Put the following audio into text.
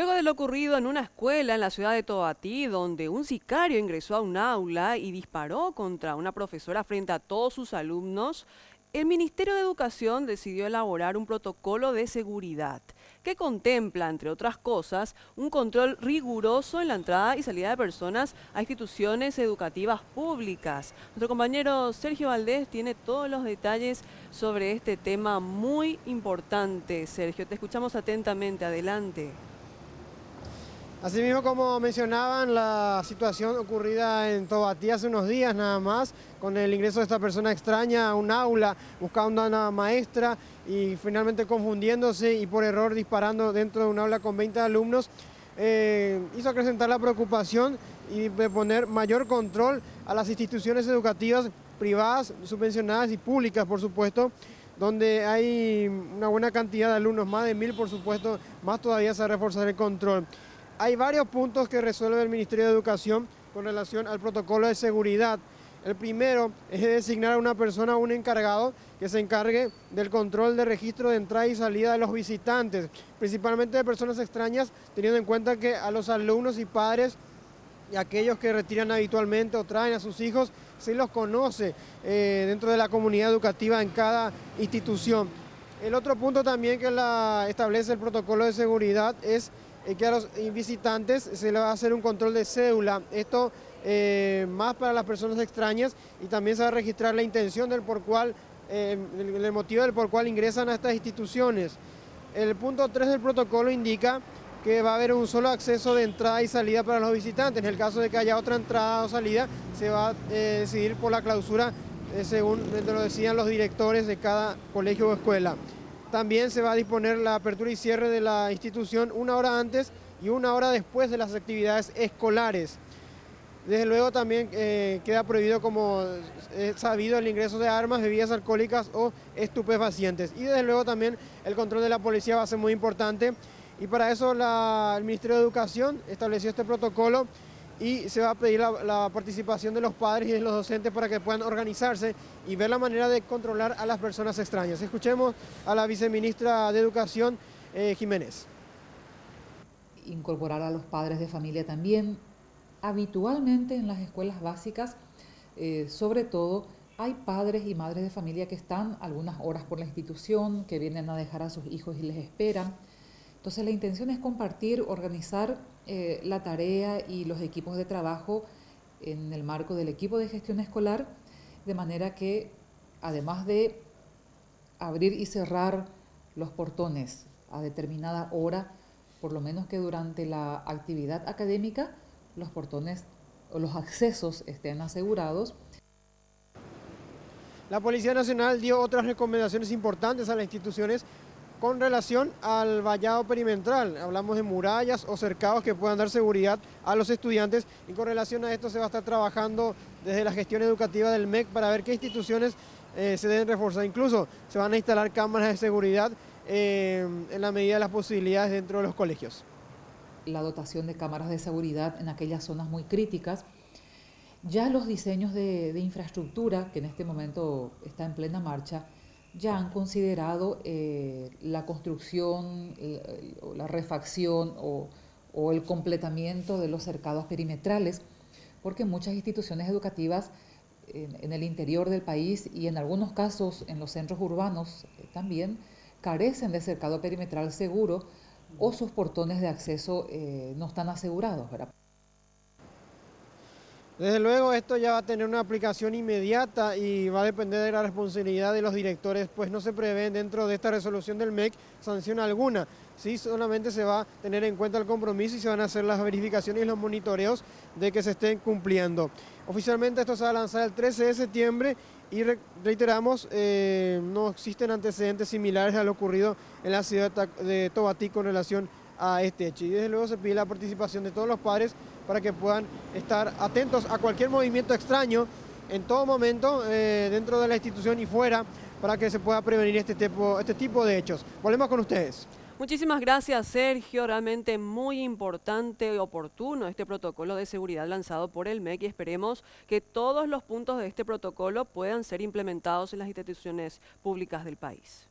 Luego de lo ocurrido en una escuela en la ciudad de Tobatí, donde un sicario ingresó a un aula y disparó contra una profesora frente a todos sus alumnos, el Ministerio de Educación decidió elaborar un protocolo de seguridad que contempla, entre otras cosas, un control riguroso en la entrada y salida de personas a instituciones educativas públicas. Nuestro compañero Sergio Valdés tiene todos los detalles sobre este tema muy importante. Sergio, te escuchamos atentamente. Adelante. Asimismo, como mencionaban, la situación ocurrida en Tobatí hace unos días nada más, con el ingreso de esta persona extraña a un aula, buscando a una maestra y finalmente confundiéndose y por error disparando dentro de un aula con 20 alumnos, hizo acrecentar la preocupación y de poner mayor control a las instituciones educativas privadas, subvencionadas y públicas, por supuesto, donde hay una buena cantidad de alumnos, más de 1000, por supuesto, más todavía se va a reforzar el control. Hay varios puntos que resuelve el Ministerio de Educación con relación al protocolo de seguridad. El primero es designar a una persona, un encargado, que se encargue del control de registro de entrada y salida de los visitantes, principalmente de personas extrañas, teniendo en cuenta que a los alumnos y padres y aquellos que retiran habitualmente o traen a sus hijos, se los conoce dentro de la comunidad educativa en cada institución. El otro punto también que establece el protocolo de seguridad es que a los visitantes se le va a hacer un control de cédula. Esto más para las personas extrañas, y también se va a registrar la intención el motivo del por cual ingresan a estas instituciones. El punto 3 del protocolo indica que va a haber un solo acceso de entrada y salida para los visitantes. En el caso de que haya otra entrada o salida, se va a decidir por la clausura según lo decían los directores de cada colegio o escuela. También se va a disponer la apertura y cierre de la institución 1 hora antes y 1 hora después de las actividades escolares. Desde luego también queda prohibido, como sabido, el ingreso de armas, bebidas alcohólicas o estupefacientes. Y desde luego también el control de la policía va a ser muy importante. Y para eso el Ministerio de Educación estableció este protocolo y se va a pedir la participación de los padres y de los docentes para que puedan organizarse y ver la manera de controlar a las personas extrañas. Escuchemos a la viceministra de Educación, Jiménez. Incorporar a los padres de familia también. Habitualmente en las escuelas básicas, sobre todo, hay padres y madres de familia que están algunas horas por la institución, que vienen a dejar a sus hijos y les esperan. Entonces la intención es compartir, organizar la tarea y los equipos de trabajo en el marco del equipo de gestión escolar, de manera que además de abrir y cerrar los portones a determinada hora, por lo menos que durante la actividad académica los portones o los accesos estén asegurados. La Policía Nacional dio otras recomendaciones importantes a las instituciones con relación al vallado perimetral. Hablamos de murallas o cercados que puedan dar seguridad a los estudiantes, y con relación a esto se va a estar trabajando desde la gestión educativa del MEC para ver qué instituciones se deben reforzar. Incluso se van a instalar cámaras de seguridad en la medida de las posibilidades dentro de los colegios. La dotación de cámaras de seguridad en aquellas zonas muy críticas. Ya los diseños de infraestructura, que en este momento está en plena marcha, ya han considerado la construcción, la refacción o el completamiento de los cercados perimetrales, porque muchas instituciones educativas en el interior del país y en algunos casos en los centros urbanos también carecen de cercado perimetral seguro, o sus portones de acceso no están asegurados, ¿verdad? Desde luego esto ya va a tener una aplicación inmediata y va a depender de la responsabilidad de los directores, pues no se prevé dentro de esta resolución del MEC sanción alguna. Sí, solamente se va a tener en cuenta el compromiso y se van a hacer las verificaciones y los monitoreos de que se estén cumpliendo. Oficialmente esto se va a lanzar el 13 de septiembre y reiteramos, no existen antecedentes similares a lo ocurrido en la ciudad de Tobatí con relación a este hecho. Y desde luego se pide la participación de todos los padres para que puedan estar atentos a cualquier movimiento extraño en todo momento dentro de la institución y fuera, para que se pueda prevenir este tipo de hechos. Volvemos con ustedes. Muchísimas gracias, Sergio. Realmente muy importante y oportuno este protocolo de seguridad lanzado por el MEC, y esperemos que todos los puntos de este protocolo puedan ser implementados en las instituciones públicas del país.